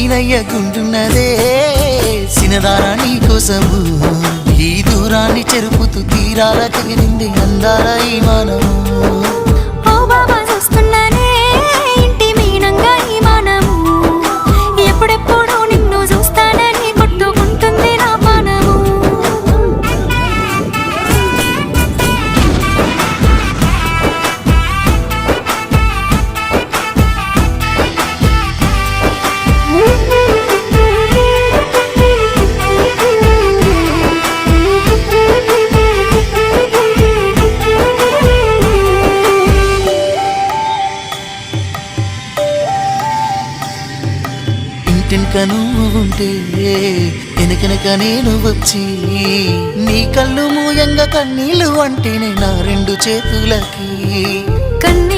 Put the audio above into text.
సీనయ్యగుంటున్నదే సినదారా నీ కోసము ఈ దూరాన్ని చెరుపుతూ తీరాల చేరింది అందాల ఈ మానము ఓ బాబా చూస్తున్నానే ఇంటి మీనంగా ఈ మానము ఎప్పుడెప్పుడు నిన్ను చూస్తానని కొట్టుకుంటుంది నా పానము ఇంటినక నువ్వు ఉంటే వెనకనక నేను వచ్చి నీ కళ్ళు మూయంగా కన్నీళ్ళు అంటేనే నా రెండు చేతులకి కన్నీ